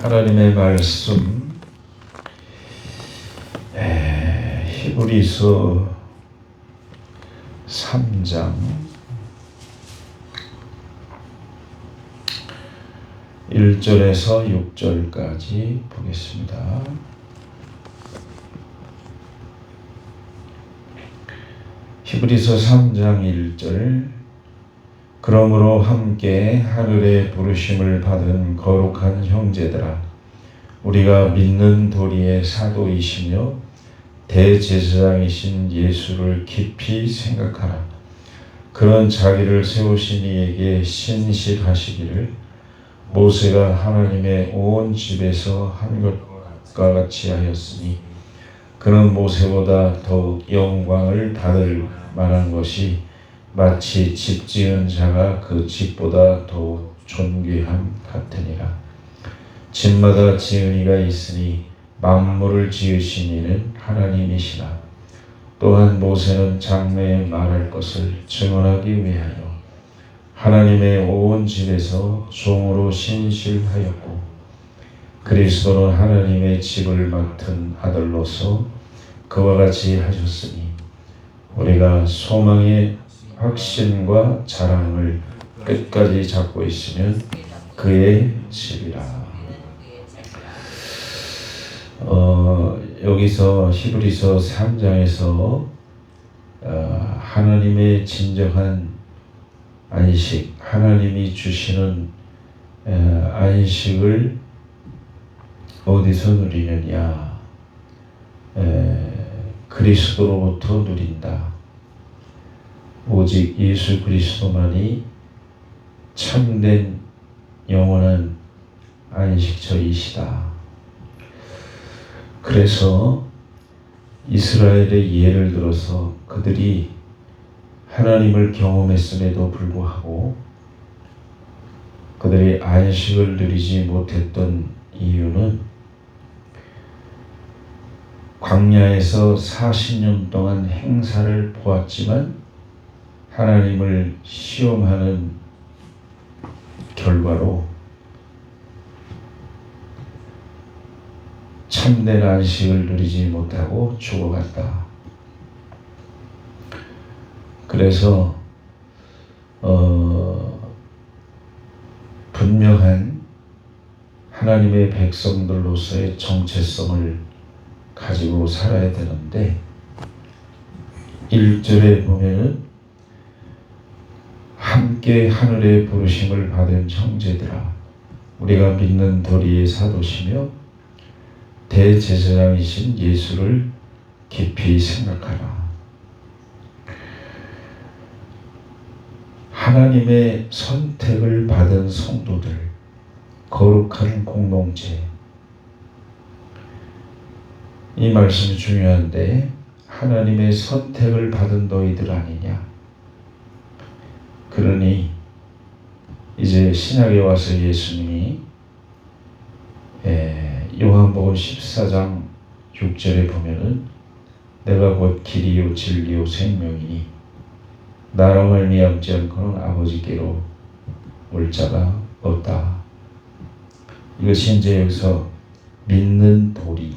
하나님의 말씀 히브리서 3장 1절에서 6절까지 보겠습니다. 히브리서 3장 1절 그러므로 함께 하늘의 부르심을 받은 거룩한 형제들아 우리가 믿는 도리의 사도이시며 대제사장이신 예수를 깊이 생각하라. 그는 자기를 세우신 이에게 신실하시기를 모세가 하나님의 온 집에서 한 것과 같이 하였으니 그는 모세보다 더욱 영광을 받을 만한 것이 마치 집 지은 자가 그 집보다 더욱 존귀함 같으니라. 집마다 지은 이가 있으니 만물을 지으신 이는 하나님이시라. 또한 모세는 장래에 말할 것을 증언하기 위하여 하나님의 온 집에서 종으로 신실하였고 그리스도는 하나님의 집을 맡은 아들로서 그와 같이 하셨으니 우리가 소망의 확신과 자랑을 끝까지 잡고 있으면 그의 집이라. 여기서 히브리서 3장에서 하나님의 진정한 안식, 하나님이 주시는 안식을 어디서 누리느냐? 그리스도로부터 누린다. 오직 예수 그리스도만이 참된 영원한 안식처이시다. 그래서 이스라엘의 예를 들어서 그들이 하나님을 경험했음에도 불구하고 그들이 안식을 누리지 못했던 이유는 광야에서 40년 동안 행사를 보았지만 하나님을 시험하는 결과로 참된 안식을 누리지 못하고 죽어갔다. 그래서 분명한 하나님의 백성들로서의 정체성을 가지고 살아야 되는데 1절에 보면은 함께 하늘의 부르심을 받은 형제들아 우리가 믿는 도리의 사도시며 대제사장이신 예수를 깊이 생각하라. 하나님의 선택을 받은 성도들, 거룩한 공동체. 이 말씀이 중요한데 하나님의 선택을 받은 너희들 아니냐. 그러니 이제 신약에 와서 예수님이 요한복음 14장 6절에 보면은 내가 곧 길이요 진리요 생명이니 나로 말미암지 않고는 아버지께로 올 자가 없다. 이것이 이제 여기서 믿는 도리.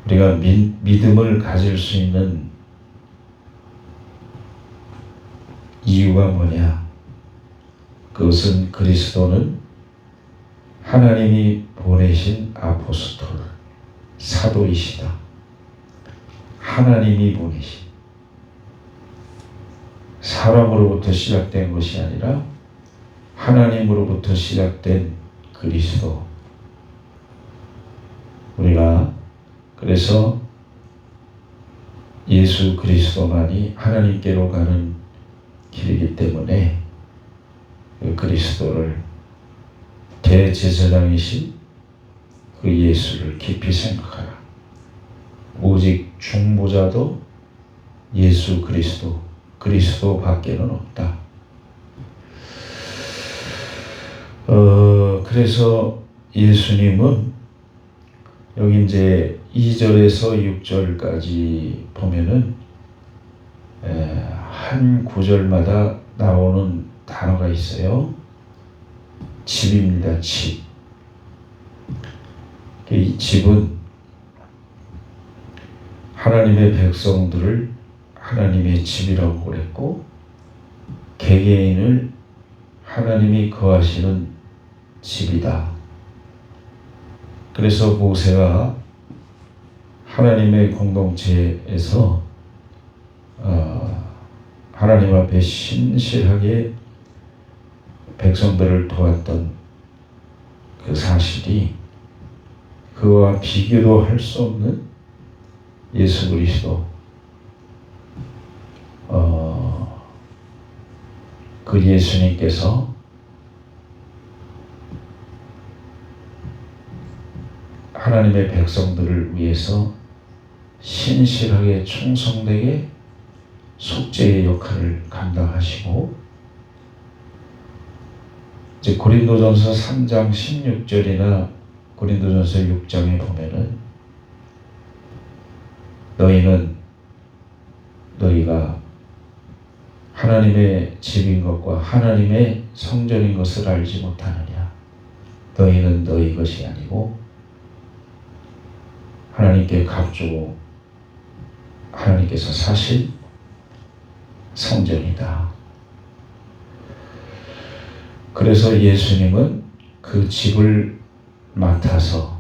우리가 믿음을 가질 수 있는 이유가 뭐냐? 그것은 그리스도는 하나님이 보내신 아포스톨, 사도이시다. 하나님이 보내신 사람으로부터 시작된 것이 아니라 하나님으로부터 시작된 그리스도. 우리가 그래서 예수 그리스도만이 하나님께로 가는 길이기 때문에 그 그리스도를 대제사장이신 그 예수를 깊이 생각하라. 오직 중보자도 예수 그리스도 밖에는 없다. 그래서 예수님은 여기 이제 2절에서 6절까지 보면은 한 구절마다 나오는 단어가 있어요. 집입니다. 집. 이 집은 하나님의 백성들을 하나님의 집이라고 그랬고, 개개인을 하나님이 거하시는 집이다. 그래서 모세가 하나님의 공동체에서 하나님 앞에 신실하게 백성들을 도왔던 그 사실이 그와 비교도 할 수 없는 예수 그리스도, 그 예수님께서 하나님의 백성들을 위해서 신실하게 충성되게 속죄의 역할을 감당하시고, 이제 고린도전서 3장 16절이나 고린도전서 6장에 보면은 너희가 하나님의 집인 것과 하나님의 성전인 것을 알지 못하느냐. 너희는 너희 것이 아니고 하나님께 값주고 하나님께서 사신 성전이다. 그래서 예수님은 그 집을 맡아서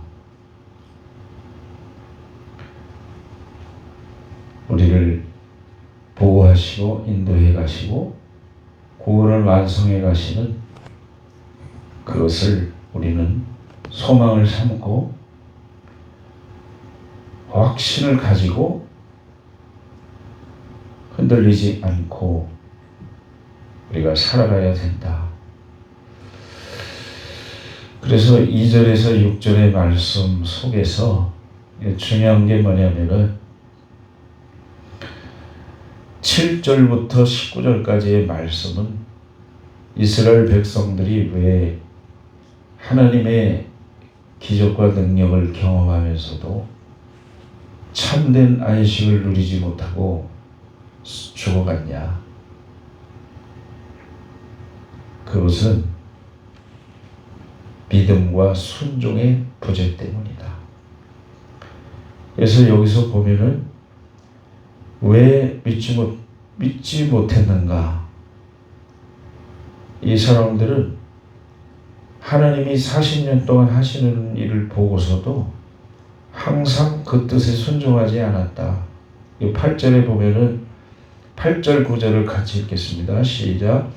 우리를 보호하시고 인도해 가시고 구원을 완성해 가시는 그것을 우리는 소망을 삼고 확신을 가지고 흔들리지 않고 우리가 살아가야 된다. 그래서 2절에서 6절의 말씀 속에서 중요한 게 뭐냐면은 7절부터 19절까지의 말씀은 이스라엘 백성들이 왜 하나님의 기적과 능력을 경험하면서도 참된 안식을 누리지 못하고 죽어갔냐. 그것은 믿음과 순종의 부재 때문이다. 그래서 여기서 보면은 왜 믿지 못했는가? 이 사람들은 하나님이 40년 동안 하시는 일을 보고서도 항상 그 뜻에 순종하지 않았다. 8절에 보면은 8절 9절을 같이 읽겠습니다. 시작.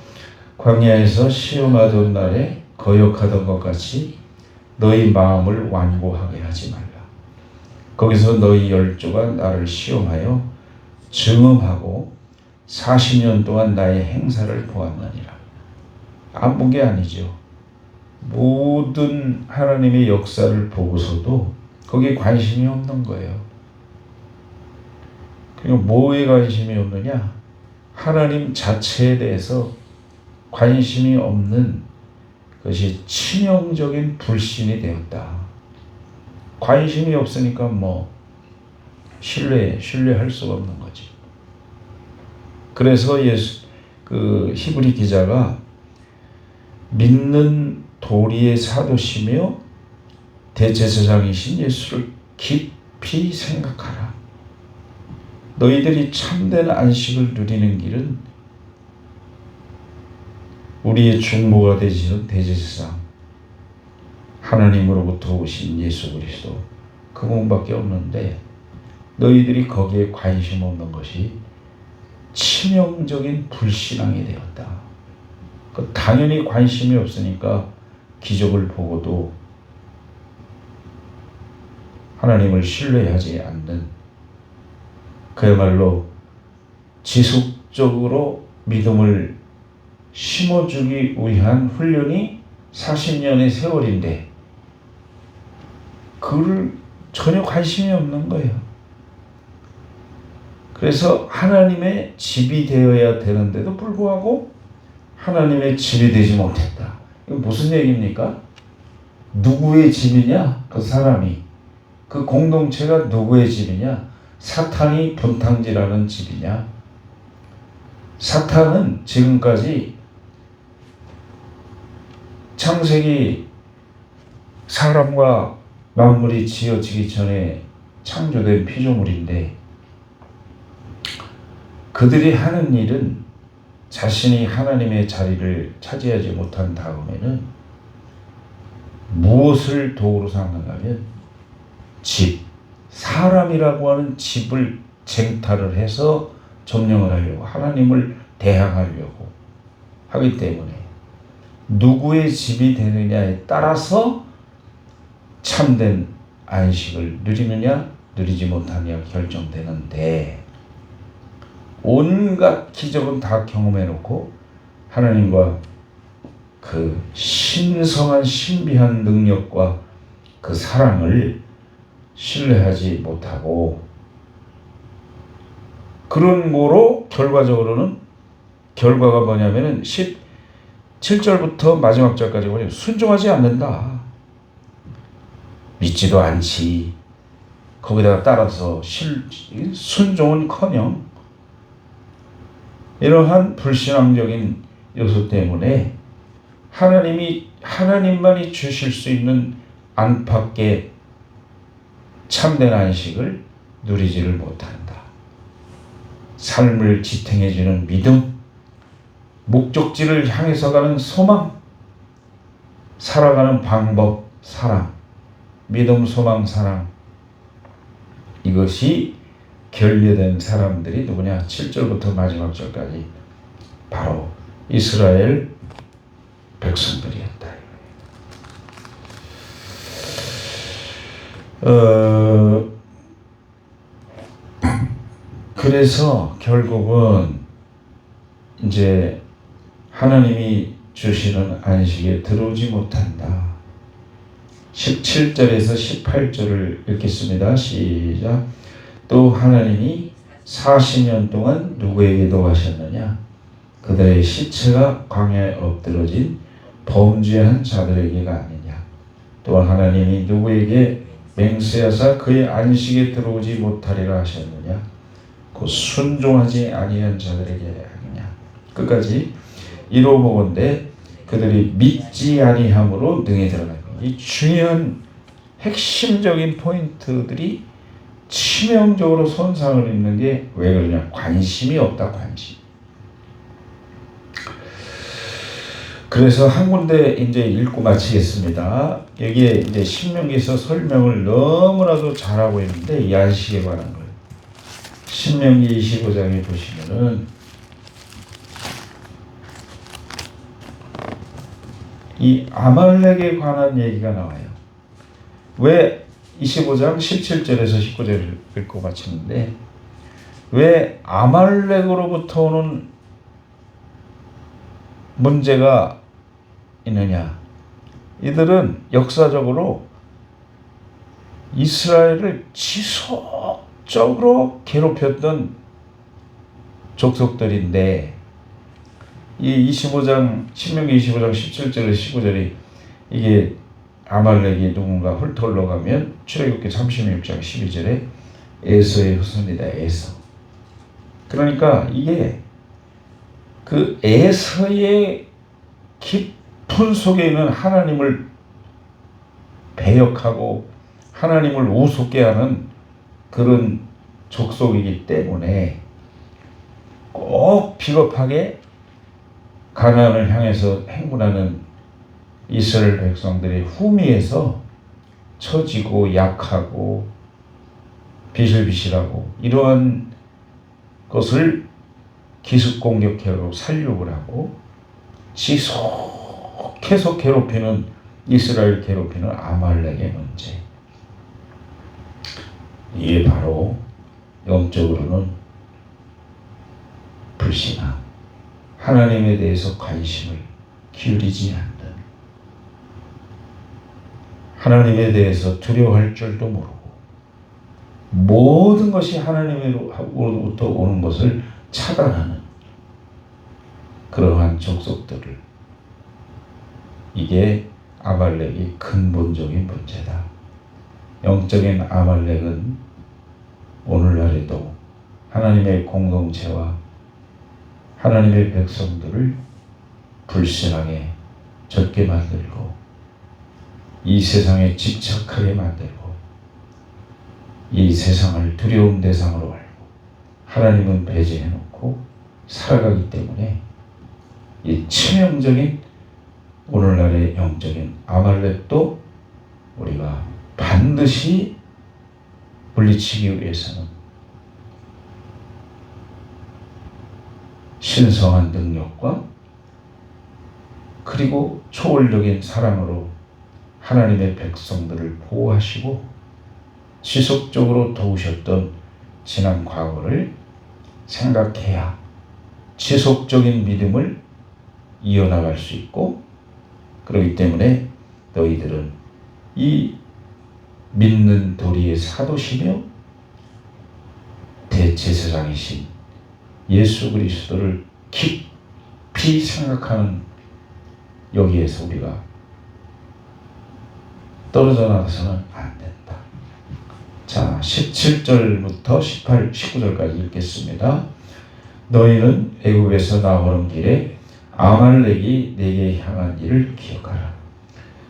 광야에서 시험하던 날에 거역하던 것 같이 너희 마음을 완고하게 하지 말라. 거기서 너희 열조가 나를 시험하여 증언하고 40년 동안 나의 행사를 보았느니라. 안 본 게 아니죠. 모든 하나님의 역사를 보고서도 거기에 관심이 없는 거예요. 그리고 뭐에 관심이 없느냐? 하나님 자체에 대해서 관심이 없는 것이 치명적인 불신이 되었다. 관심이 없으니까 신뢰할 수가 없는 거지. 그래서 히브리 기자가 믿는 도리의 사도시며 대제사장이신 예수를 깊이 생각하라. 너희들이 참된 안식을 누리는 길은 우리의 중보가 되시는 대제사장 하나님으로부터 오신 예수 그리스도 그분밖에 없는데 너희들이 거기에 관심 없는 것이 치명적인 불신앙이 되었다. 당연히 관심이 없으니까 기적을 보고도 하나님을 신뢰하지 않는, 그야말로 지속적으로 믿음을 심어주기 위한 훈련이 40년의 세월인데 그를 전혀 관심이 없는 거예요. 그래서 하나님의 집이 되어야 되는데도 불구하고 하나님의 집이 되지 못했다. 이거 무슨 얘기입니까? 누구의 집이냐? 그 사람이. 그 공동체가 누구의 집이냐? 사탄이 분탕질하는 집이냐? 사탄은 지금까지 창세기 사람과 만물이 지어지기 전에 창조된 피조물인데 그들이 하는 일은 자신이 하나님의 자리를 차지하지 못한 다음에는 무엇을 도구로 삼는가면 집, 사람이라고 하는 집을 쟁탈을 해서 점령을 하려고 하나님을 대항하려고 하기 때문에 누구의 집이 되느냐에 따라서 참된 안식을 누리느냐 누리지 못하느냐 결정되는데 온갖 기적은 다 경험해 놓고 하나님과 그 신성한 신비한 능력과 그 사랑을 신뢰하지 못하고 그런 거로 결과적으로는 결과가 뭐냐면은 17절부터 마지막 절까지 보면 순종하지 않는다. 믿지도 않지. 거기다가 따라서 순종은커녕 이러한 불신앙적인 요소 때문에 하나님만이 주실 수 있는 안팎의 참된 안식을 누리지를 못한다. 삶을 지탱해주는 믿음, 목적지를 향해서 가는 소망, 살아가는 방법, 사랑, 믿음, 소망, 사랑 이것이 결여된 사람들이 누구냐? 7절부터 마지막 절까지 바로 이스라엘 백성들이었다. 그래서 결국은 이제 하나님이 주시는 안식에 들어오지 못한다. 17절에서 18절을 읽겠습니다. 시작. 또 하나님이 40년 동안 누구에게 노하셨느냐? 그들의 시체가 광야에 엎드러진 범죄한 자들에게가 아니냐? 또한 하나님이 누구에게 맹세하사 그의 안식에 들어오지 못하리라 하셨느냐? 곧 순종하지 아니한 자들에게 아니냐? 끝까지 이루어보건대 그들이 믿지 아니함으로 능히 들어가는 이 중요한 핵심적인 포인트들이 치명적으로 손상을 입는 게 왜 그러냐? 관심이 없다. 관심. 그래서 한 군데 이제 읽고 마치겠습니다. 여기에 이제 신명기에서 설명을 너무나도 잘하고 있는데 이 안식에 관한 걸 신명기 25장에 보시면은 이 아말렉에 관한 얘기가 나와요. 왜 25장 17절에서 19절을 읽고 마치는데 왜 아말렉으로부터 오는 문제가 있느냐? 이들은 역사적으로 이스라엘을 지속적으로 괴롭혔던 족속들인데 이 25장 신명기 25장 17절에서 19절이 이게 아말렉이 누군가 훑어올러 가면 출애굽기 36장 12절에 에서의 후손이다. 에서. 그러니까 이게 그 에서의 깊은 속에 있는 하나님을 배역하고 하나님을 우습게 하는 그런 족속이기 때문에 꼭 비겁하게 가나안을 향해서 행군하는 이스라엘 백성들의 후미에서 처지고 약하고 비실비실하고 이러한 것을 기습 공격하고 살육을 하고 계속 괴롭히는 이스라엘 괴롭히는 아말렉의 문제. 이게 바로 영적으로는 불신앙, 하나님에 대해서 관심을 기울이지 않는, 하나님에 대해서 두려워할 줄도 모르고 모든 것이 하나님으로부터 오는 것을 차단하는 그러한 족속들을, 이게 아말렉이 근본적인 문제다. 영적인 아말렉은 오늘날에도 하나님의 공동체와 하나님의 백성들을 불신앙에 젖게 만들고 이 세상에 집착하게 만들고 이 세상을 두려움 대상으로 알고 하나님은 배제해놓고 살아가기 때문에 이 치명적인 오늘날의 영적인 아말렉도 우리가 반드시 물리치기 위해서는 신성한 능력과 그리고 초월적인 사랑으로 하나님의 백성들을 보호하시고 지속적으로 도우셨던 지난 과거를 생각해야 지속적인 믿음을 이어나갈 수 있고, 그렇기 때문에 너희들은 이 믿는 도리의 사도시며 대제사장이신 예수 그리스도를 깊이 생각하는 여기에서 우리가 떨어져 나가서는 안 된다. 자, 17절부터 19절까지 읽겠습니다. 너희는 애굽에서 나오는 길에 아말렉이 내게 향한 일을 기억하라.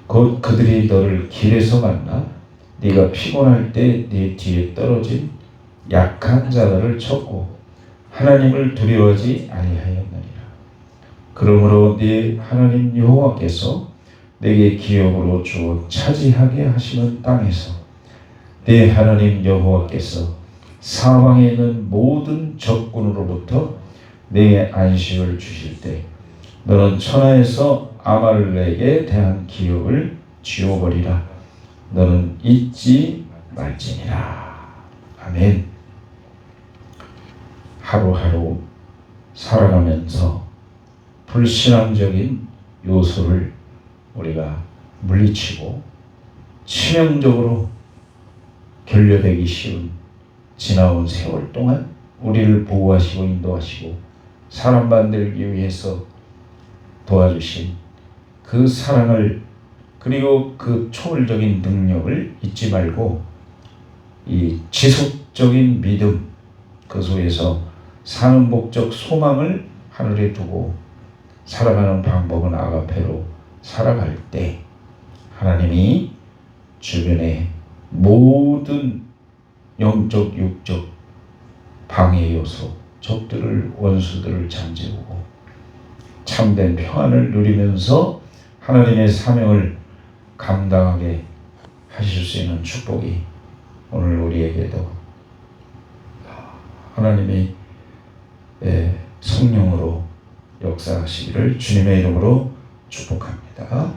곧 그들이 너를 길에서 만나 네가 피곤할 때 네 뒤에 떨어진 약한 자들을 쳤고 하나님을 두려워하지 아니하였느니라. 그러므로 네 하나님 여호와께서 내게 기업으로 주어 차지하게 하시는 땅에서 네 하나님 여호와께서 사방에 있는 모든 적군으로부터 내 안식을 주실 때 너는 천하에서 아말렉에 대한 기업을 지워버리라. 너는 잊지 말지니라. 아멘. 하루하루 살아가면서 불신앙적인 요소를 우리가 물리치고 치명적으로 결여되기 쉬운 지나온 세월 동안 우리를 보호하시고 인도하시고 사람 만들기 위해서 도와주신 그 사랑을 그리고 그 초월적인 능력을 잊지 말고 이 지속적인 믿음 그 속에서 사는 목적 소망을 하늘에 두고 살아가는 방법은 아가페로 살아갈 때 하나님이 주변의 모든 영적 육적 방해 요소 적들을 원수들을 잠재우고 참된 평안을 누리면서 하나님의 사명을 감당하게 하실 수 있는 축복이 오늘 우리에게도 하나님이 성령으로 역사하시기를 주님의 이름으로 축복합니다.